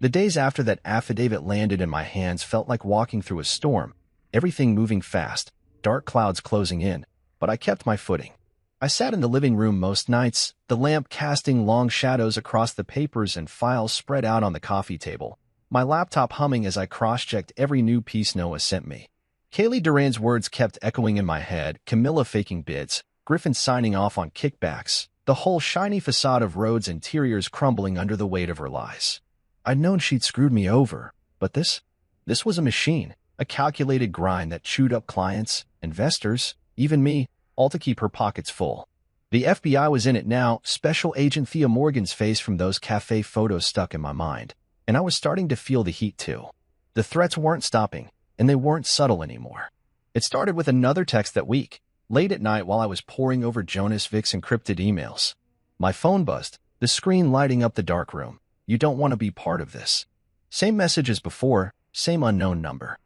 The days after that affidavit landed in my hands felt like walking through a storm, everything moving fast, dark clouds closing in, but I kept my footing. I sat in the living room most nights, the lamp casting long shadows across the papers and files spread out on the coffee table, my laptop humming as I cross-checked every new piece Noah sent me. Kaylee Duran's words kept echoing in my head, Camilla faking bids, Griffin signing off on kickbacks, the whole shiny facade of Rhodes' interiors crumbling under the weight of her lies. I'd known she'd screwed me over, but this was a machine, a calculated grind that chewed up clients, investors, even me, all to keep her pockets full. The FBI was in it now, Special Agent Thea Morgan's face from those cafe photos stuck in my mind, and I was starting to feel the heat too. The threats weren't stopping, and they weren't subtle anymore. It started with another text that week, late at night while I was poring over Jonas Vic's encrypted emails. My phone buzzed, the screen lighting up the dark room. You don't want to be part of this. Same message as before, same unknown number.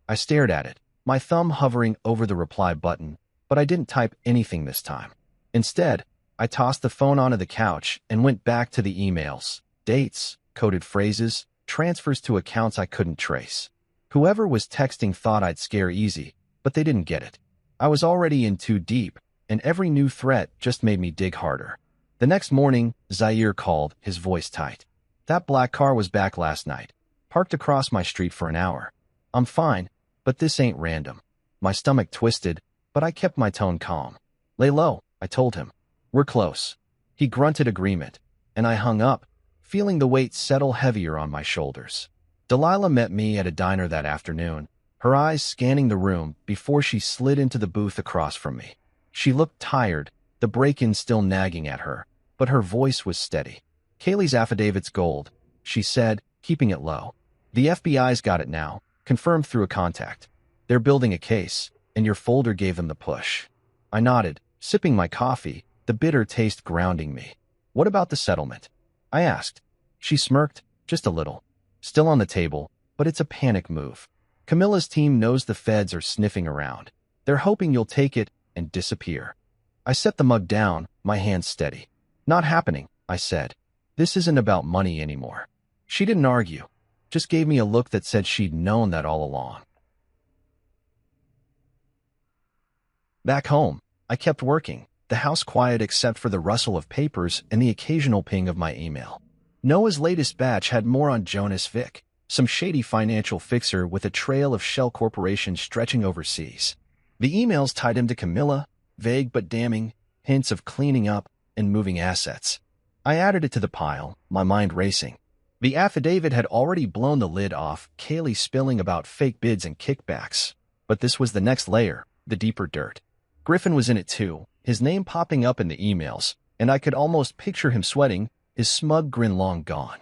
I stared at it, my thumb hovering over the reply button, but I didn't type anything this time. Instead, I tossed the phone onto the couch and went back to the emails, dates, coded phrases, transfers to accounts I couldn't trace. Whoever was texting thought I'd scare easy, but they didn't get it. I was already in too deep, and every new threat just made me dig harder. The next morning, Zaire called, his voice tight. That black car was back last night, parked across my street for an hour. I'm fine, but this ain't random. My stomach twisted, but I kept my tone calm. Lay low, I told him. We're close. He grunted agreement, and I hung up, feeling the weight settle heavier on my shoulders. Delilah met me at a diner that afternoon, her eyes scanning the room before she slid into the booth across from me. She looked tired, the break-in still nagging at her, but her voice was steady. Kaylee's affidavit's gold, she said, keeping it low. The FBI's got it now, confirmed through a contact. They're building a case, and your folder gave them the push. I nodded, sipping my coffee, the bitter taste grounding me. What about the settlement? I asked. She smirked, just a little. Still on the table, but it's a panic move. Camilla's team knows the feds are sniffing around. They're hoping you'll take it and disappear. I set the mug down, my hands steady. Not happening, I said. This isn't about money anymore. She didn't argue, just gave me a look that said she'd known that all along. Back home, I kept working, the house quiet except for the rustle of papers and the occasional ping of my email. Noah's latest batch had more on Jonas Vic, some shady financial fixer with a trail of shell corporations stretching overseas. The emails tied him to Camilla, vague but damning, hints of cleaning up and moving assets. I added it to the pile, my mind racing. The affidavit had already blown the lid off, Kaylee spilling about fake bids and kickbacks. But this was the next layer, the deeper dirt. Griffin was in it too, his name popping up in the emails, and I could almost picture him sweating, his smug grin long gone.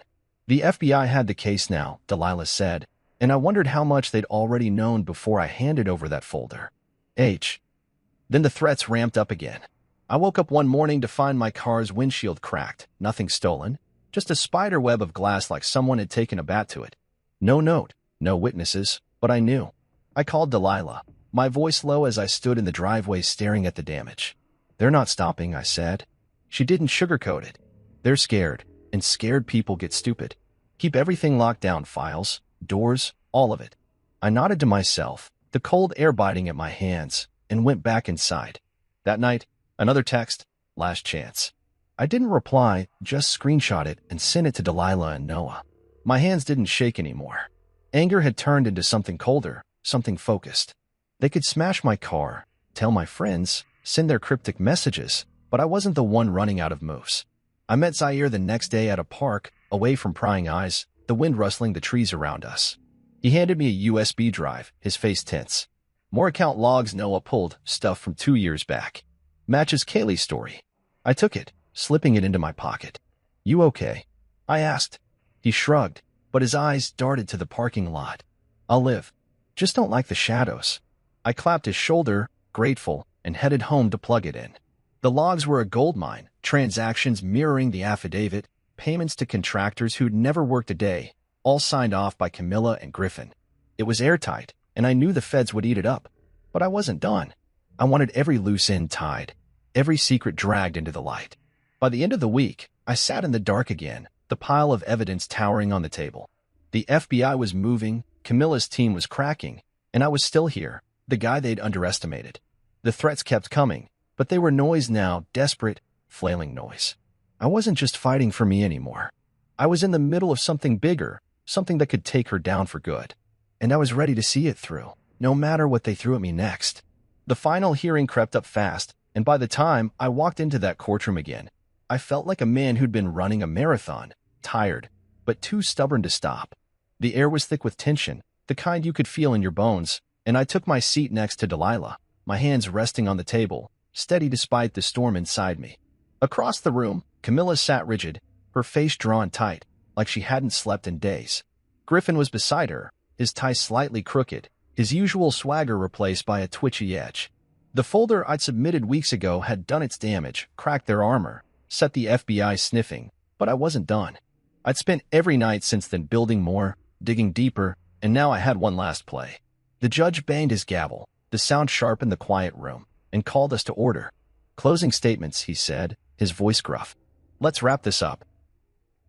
The FBI had the case now, Delilah said, and I wondered how much they'd already known before I handed over that folder. Then the threats ramped up again. I woke up one morning to find my car's windshield cracked, nothing stolen, just a spider web of glass like someone had taken a bat to it. No note, no witnesses, but I knew. I called Delilah, my voice low as I stood in the driveway staring at the damage. They're not stopping, I said. She didn't sugarcoat it. They're scared, and scared people get stupid. Keep everything locked down, files, doors, all of it. I nodded to myself, the cold air biting at my hands, and went back inside. That night, another text, last chance. I didn't reply, just screenshot it and sent it to Delilah and Noah. My hands didn't shake anymore. Anger had turned into something colder, something focused. They could smash my car, tell my friends, send their cryptic messages, but I wasn't the one running out of moves. I met Zaire the next day at a park, away from prying eyes, the wind rustling the trees around us. He handed me a USB drive, his face tense. More account logs Noah pulled, stuff from 2 years back. Matches Kaylee's story. I took it, slipping it into my pocket. "You okay?" I asked. He shrugged, but his eyes darted to the parking lot. "I'll live. Just don't like the shadows." I clapped his shoulder, grateful, and headed home to plug it in. The logs were a goldmine, transactions mirroring the affidavit, payments to contractors who'd never worked a day, all signed off by Camilla and Griffin. It was airtight, and I knew the feds would eat it up. But I wasn't done. I wanted every loose end tied, every secret dragged into the light. By the end of the week, I sat in the dark again, the pile of evidence towering on the table. The FBI was moving, Camilla's team was cracking, and I was still here, the guy they'd underestimated. The threats kept coming, but they were noise now, desperate, flailing noise. I wasn't just fighting for me anymore. I was in the middle of something bigger, something that could take her down for good. And I was ready to see it through, no matter what they threw at me next. The final hearing crept up fast, and by the time I walked into that courtroom again, I felt like a man who'd been running a marathon, tired, but too stubborn to stop. The air was thick with tension, the kind you could feel in your bones, and I took my seat next to Delilah, my hands resting on the table, steady despite the storm inside me. Across the room, Camilla sat rigid, her face drawn tight, like she hadn't slept in days. Griffin was beside her, his tie slightly crooked, his usual swagger replaced by a twitchy edge. The folder I'd submitted weeks ago had done its damage, cracked their armor, set the FBI sniffing, but I wasn't done. I'd spent every night since then building more, digging deeper, and now I had one last play. The judge banged his gavel, the sound sharpened the quiet room, and called us to order. "Closing statements," he said, his voice gruff. "Let's wrap this up."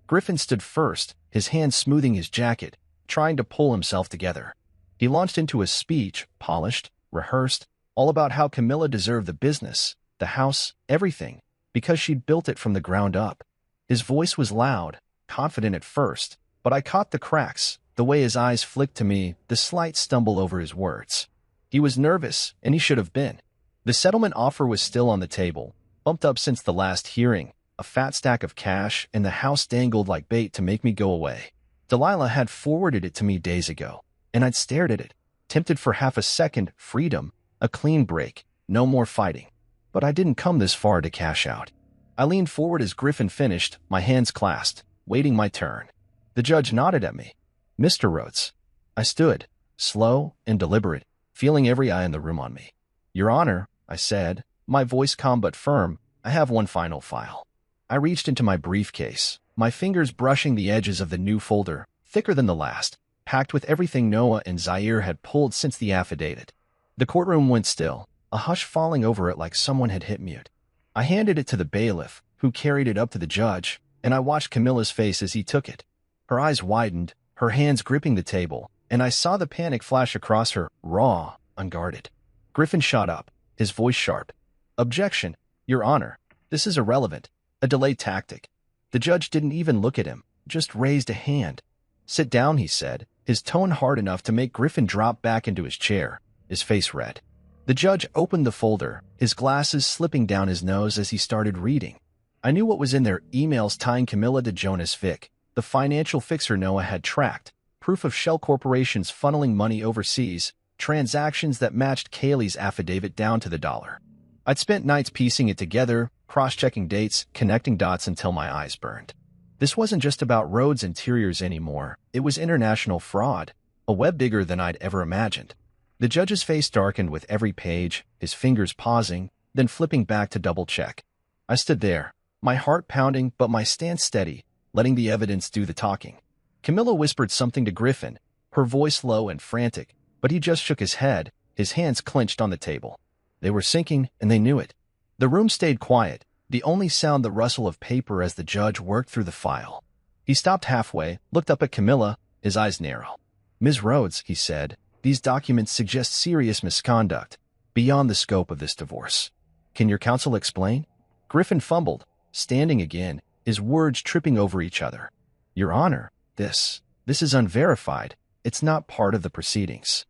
Griffin stood first, his hand smoothing his jacket, trying to pull himself together. He launched into a speech, polished, rehearsed, all about how Camilla deserved the business, the house, everything, because she'd built it from the ground up. His voice was loud, confident at first, but I caught the cracks, the way his eyes flicked to me, the slight stumble over his words. He was nervous, and he should have been. The settlement offer was still on the table, bumped up since the last hearing, a fat stack of cash, and the house dangled like bait to make me go away. Delilah had forwarded it to me days ago, and I'd stared at it, tempted for half a second, freedom, a clean break, no more fighting. But I didn't come this far to cash out. I leaned forward as Griffin finished, my hands clasped, waiting my turn. The judge nodded at me. "Mr. Rhodes." I stood, slow and deliberate, feeling every eye in the room on me. "Your Honor," I said, my voice calm but firm, "I have one final file." I reached into my briefcase, my fingers brushing the edges of the new folder, thicker than the last, packed with everything Noah and Zaire had pulled since the affidavit. The courtroom went still, a hush falling over it like someone had hit mute. I handed it to the bailiff, who carried it up to the judge, and I watched Camilla's face as he took it. Her eyes widened, her hands gripping the table, and I saw the panic flash across her, raw, unguarded. Griffin shot up, his voice sharp. "Objection, Your Honor. This is irrelevant. A delay tactic." The judge didn't even look at him, just raised a hand. "Sit down," he said, his tone hard enough to make Griffin drop back into his chair, his face red. The judge opened the folder, his glasses slipping down his nose as he started reading. I knew what was in there: emails tying Camilla to Jonas Vick, the financial fixer Noah had tracked, proof of shell corporations funneling money overseas, transactions that matched Kaylee's affidavit down to the dollar. I'd spent nights piecing it together, cross-checking dates, connecting dots until my eyes burned. This wasn't just about Rhodes Interiors anymore. It was international fraud, a web bigger than I'd ever imagined. The judge's face darkened with every page, his fingers pausing, then flipping back to double-check. I stood there, my heart pounding but my stance steady, letting the evidence do the talking. Camilla whispered something to Griffin, her voice low and frantic, but he just shook his head, his hands clenched on the table. They were sinking, and they knew it. The room stayed quiet, the only sound the rustle of paper as the judge worked through the file. He stopped halfway, looked up at Camilla, his eyes narrow. "Ms. Rhodes," he said, "these documents suggest serious misconduct, beyond the scope of this divorce. Can your counsel explain?" Griffin fumbled, standing again, his words tripping over each other. "Your Honor, this is unverified. It's not part of the proceedings."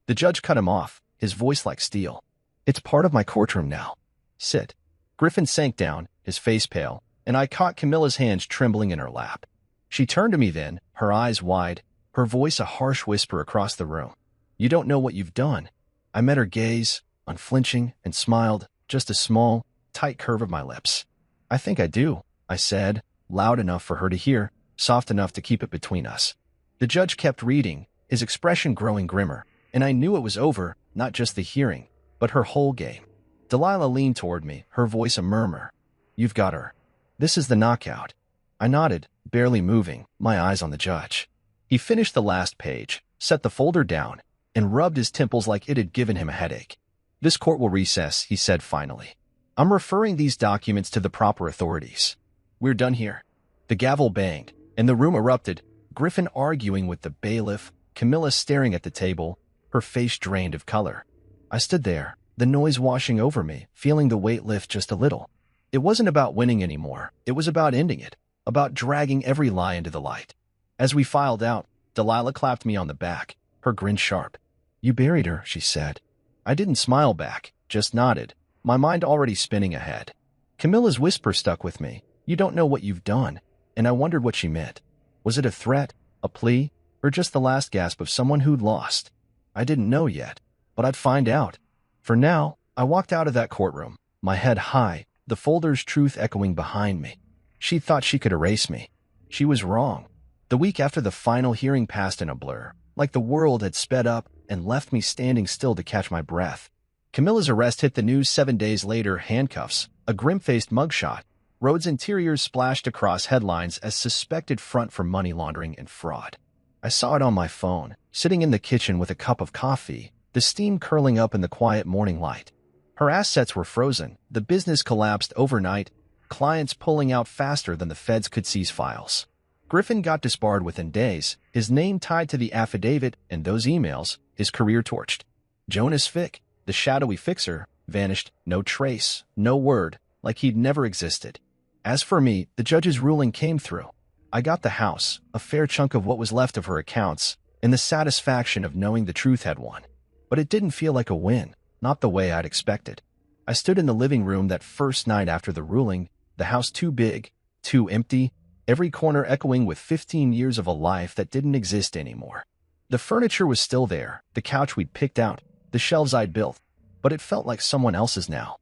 The judge cut him off, his voice like steel. It's part of my courtroom now. Sit. Griffin sank down, his face pale, and I caught Camilla's hands trembling in her lap. She turned to me then, her eyes wide, her voice a harsh whisper across the room. You don't know what you've done. I met her gaze, unflinching, and smiled, just a small, tight curve of my lips. I think I do, I said, loud enough for her to hear, soft enough to keep it between us. The judge kept reading, his expression growing grimmer, and I knew it was over, not just the hearing, but her whole game. Delilah leaned toward me, her voice a murmur. You've got her. This is the knockout. I nodded, barely moving, my eyes on the judge. He finished the last page, set the folder down, and rubbed his temples like it had given him a headache. This court will recess, he said finally. I'm referring these documents to the proper authorities. We're done here. The gavel banged, and the room erupted, Griffin arguing with the bailiff, Camilla staring at the table, her face drained of color. I stood there, the noise washing over me, feeling the weight lift just a little. It wasn't about winning anymore. It was about ending it, about dragging every lie into the light. As we filed out, Delilah clapped me on the back, her grin sharp. You buried her, she said. I didn't smile back, just nodded, my mind already spinning ahead. Camilla's whisper stuck with me. You don't know what you've done, and I wondered what she meant. Was it a threat, a plea, or just the last gasp of someone who'd lost? I didn't know yet, but I'd find out. For now, I walked out of that courtroom, my head high, the folder's truth echoing behind me. She thought she could erase me. She was wrong. The week after the final hearing passed in a blur, like the world had sped up and left me standing still to catch my breath. Camilla's arrest hit the news 7 days later, handcuffs, a grim-faced mugshot. Rhodes' interiors splashed across headlines as suspected front for money laundering and fraud. I saw it on my phone, sitting in the kitchen with a cup of coffee, the steam curling up in the quiet morning light. Her assets were frozen, the business collapsed overnight, clients pulling out faster than the feds could seize files. Griffin got disbarred within days, his name tied to the affidavit and those emails, his career torched. Jonas Fick, the shadowy fixer, vanished, no trace, no word, like he'd never existed. As for me, the judge's ruling came through. I got the house, a fair chunk of what was left of her accounts, and the satisfaction of knowing the truth had won. But it didn't feel like a win, not the way I'd expected. I stood in the living room that first night after the ruling, the house too big, too empty, every corner echoing with 15 years of a life that didn't exist anymore. The furniture was still there, the couch we'd picked out, the shelves I'd built, but it felt like someone else's now.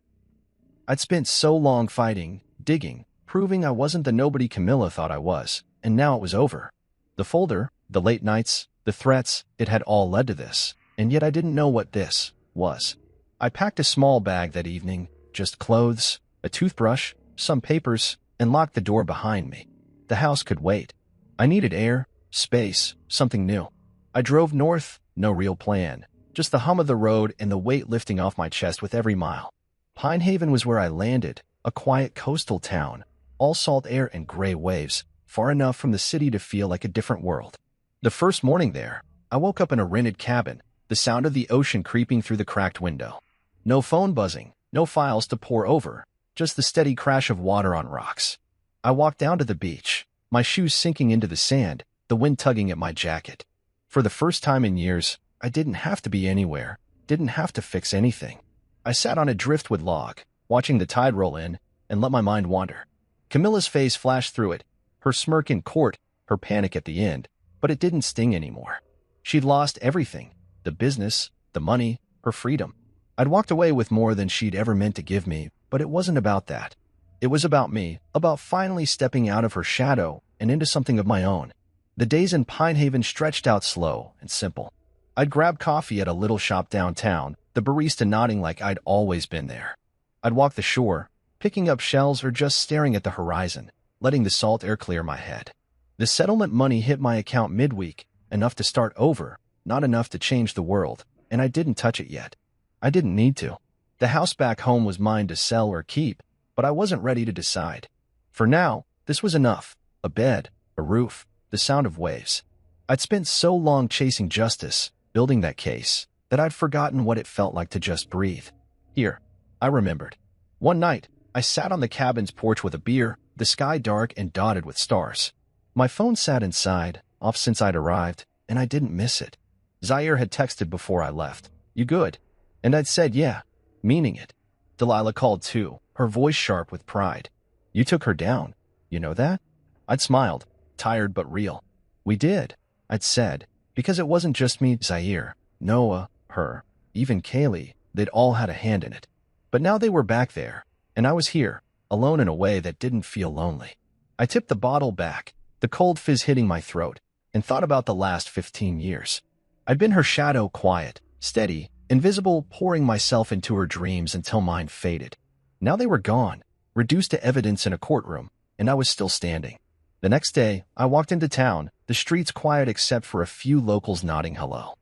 I'd spent so long fighting, digging, proving I wasn't the nobody Camilla thought I was, and now it was over. The folder, the late nights, the threats, it had all led to this, and yet I didn't know what this was. I packed a small bag that evening, just clothes, a toothbrush, some papers, and locked the door behind me. The house could wait. I needed air, space, something new. I drove north, no real plan, just the hum of the road and the weight lifting off my chest with every mile. Pine Haven was where I landed, a quiet coastal town, all salt air and gray waves, far enough from the city to feel like a different world. The first morning there, I woke up in a rented cabin, the sound of the ocean creeping through the cracked window. No phone buzzing, no files to pore over, just the steady crash of water on rocks. I walked down to the beach, my shoes sinking into the sand, the wind tugging at my jacket. For the first time in years, I didn't have to be anywhere, didn't have to fix anything. I sat on a driftwood log, watching the tide roll in, and let my mind wander. Camilla's face flashed through it, her smirk in court, her panic at the end, but it didn't sting anymore. She'd lost everything, the business, the money, her freedom. I'd walked away with more than she'd ever meant to give me, but it wasn't about that. It was about me, about finally stepping out of her shadow and into something of my own. The days in Pine Haven stretched out slow and simple. I'd grab coffee at a little shop downtown, the barista nodding like I'd always been there. I'd walk the shore, picking up shells or just staring at the horizon, letting the salt air clear my head. The settlement money hit my account midweek, enough to start over, not enough to change the world, and I didn't touch it yet. I didn't need to. The house back home was mine to sell or keep, but I wasn't ready to decide. For now, this was enough. A bed, a roof, the sound of waves. I'd spent so long chasing justice, building that case, that I'd forgotten what it felt like to just breathe. Here, I remembered. One night, I sat on the cabin's porch with a beer, the sky dark and dotted with stars. My phone sat inside, off since I'd arrived, and I didn't miss it. Zaire had texted before I left. You good? And I'd said, yeah. Meaning it. Delilah called too, her voice sharp with pride. You took her down. You know that? I'd smiled, tired but real. We did, I'd said, because it wasn't just me, Zaire, Noah, her, even Kaylee, they'd all had a hand in it. But now they were back there, and I was here, alone in a way that didn't feel lonely. I tipped the bottle back, the cold fizz hitting my throat, and thought about the last 15 years. I'd been her shadow, quiet, steady, invisible, pouring myself into her dreams until mine faded. Now they were gone, reduced to evidence in a courtroom, and I was still standing. The next day, I walked into town, the streets quiet except for a few locals nodding hello.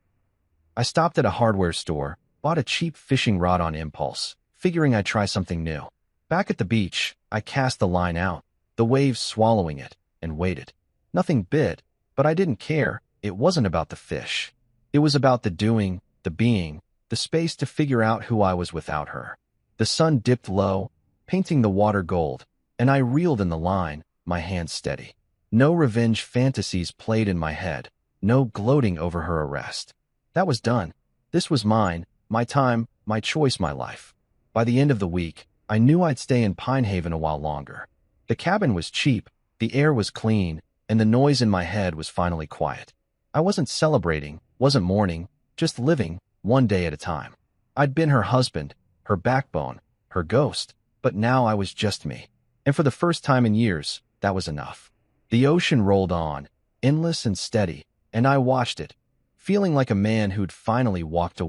I stopped at a hardware store, bought a cheap fishing rod on impulse, figuring I'd try something new. Back at the beach, I cast the line out, the waves swallowing it, and waited. Nothing bit, but I didn't care. It wasn't about the fish. It was about the doing, the being, the space to figure out who I was without her. The sun dipped low, painting the water gold, and I reeled in the line, my hands steady. No revenge fantasies played in my head, no gloating over her arrest. That was done. This was mine, my time, my choice, my life. By the end of the week, I knew I'd stay in Pine Haven a while longer. The cabin was cheap, the air was clean, and the noise in my head was finally quiet. I wasn't celebrating, wasn't mourning, just living, one day at a time. I'd been her husband, her backbone, her ghost, but now I was just me. And for the first time in years, that was enough. The ocean rolled on, endless and steady, and I watched it, feeling like a man who'd finally walked away.